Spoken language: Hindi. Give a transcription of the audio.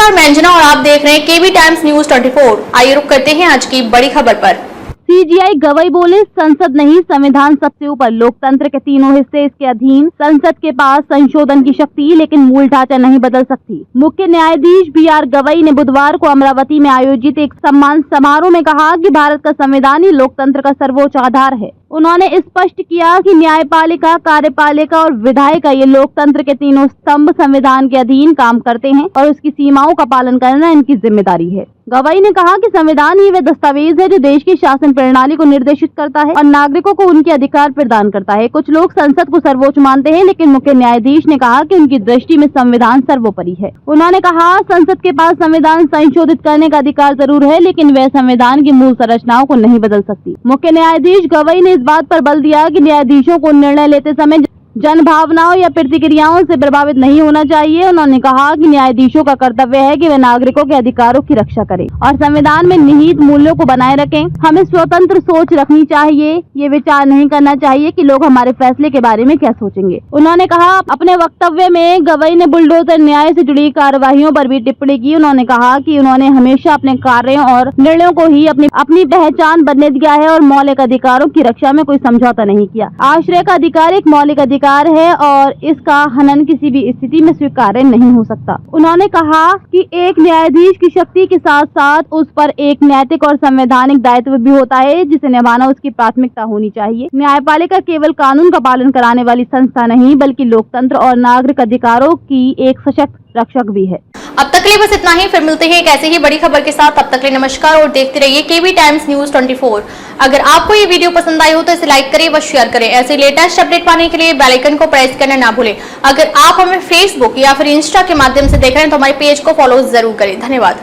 नमस्कार, मैं अंजना और आप देख रहे हैं केबी टाइम्स न्यूज 24। आइए रुक करते हैं आज की बड़ी खबर पर। सीजीआई गवई बोले, संसद नहीं संविधान सबसे ऊपर, लोकतंत्र के तीनों हिस्से इसके अधीन। संसद के पास संशोधन की शक्ति, लेकिन मूल ढांचा नहीं बदल सकती। मुख्य न्यायाधीश BR गवई ने बुधवार को अमरावती में आयोजित एक सम्मान समारोह में कहा कि भारत का संविधान ही लोकतंत्र का सर्वोच्च आधार है। उन्होंने स्पष्ट किया कि न्यायपालिका, कार्यपालिका और विधायिका ये लोकतंत्र के तीनों स्तंभ संविधान के अधीन काम करते हैं और उसकी सीमाओं का पालन करना इनकी जिम्मेदारी है। गवई ने कहा कि संविधान ही वह दस्तावेज है जो देश की शासन प्रणाली को निर्देशित करता है और नागरिकों को उनके अधिकार प्रदान करता है। कुछ लोग संसद को सर्वोच्च मानते हैं, लेकिन मुख्य न्यायाधीश ने कहा कि उनकी दृष्टि में संविधान सर्वोपरि है। उन्होंने कहा, संसद के पास संविधान संशोधित करने का अधिकार जरूर है, लेकिन वह संविधान की मूल संरचनाओं को नहीं बदल सकती। मुख्य न्यायाधीश गवई ने इस बात पर बल दिया कि न्यायाधीशों को निर्णय लेते समय जन भावनाओं या प्रतिक्रियाओं से प्रभावित नहीं होना चाहिए। उन्होंने कहा कि न्यायाधीशों का कर्तव्य है कि वे नागरिकों के अधिकारों की रक्षा करें और संविधान में निहित मूल्यों को बनाए रखें। हमें स्वतंत्र सोच रखनी चाहिए, ये विचार नहीं करना चाहिए कि लोग हमारे फैसले के बारे में क्या सोचेंगे। उन्होंने कहा, अपने वक्तव्य में गवई ने बुलडोजर न्याय से जुड़ी कार्यवाहियों पर भी टिप्पणी की। उन्होंने कहा कि उन्होंने हमेशा अपने कार्यों और निर्णयों को ही अपनी पहचान बनने दिया है और मौलिक अधिकारों की रक्षा में कोई समझौता नहीं किया। आश्रय का अधिकार एक मौलिक अधिकार है और इसका हनन किसी भी स्थिति में स्वीकार्य नहीं हो सकता। उन्होंने कहा कि एक न्यायाधीश की शक्ति के साथ साथ उस पर एक नैतिक और संवैधानिक दायित्व भी होता है, जिसे निभाना उसकी प्राथमिकता होनी चाहिए। न्यायपालिका केवल कानून का पालन कराने वाली संस्था नहीं, बल्कि लोकतंत्र और नागरिक अधिकारों की एक सशक्त रक्षक भी है। अब तक के लिए बस इतना ही, फिर मिलते हैं एक ऐसे ही बड़ी खबर के साथ। तब तक के लिए नमस्कार और देखते रहिए केबी टाइम्स न्यूज 24। अगर आपको ये वीडियो पसंद आई हो तो इसे लाइक करें व शेयर करें। ऐसे लेटेस्ट अपडेट पाने के लिए बेल आइकन को प्रेस करना ना भूलें। अगर आप हमें फेसबुक या फिर इंस्टा के माध्यम से देख रहे हैं तो हमारे पेज को फॉलो जरूर करें। धन्यवाद।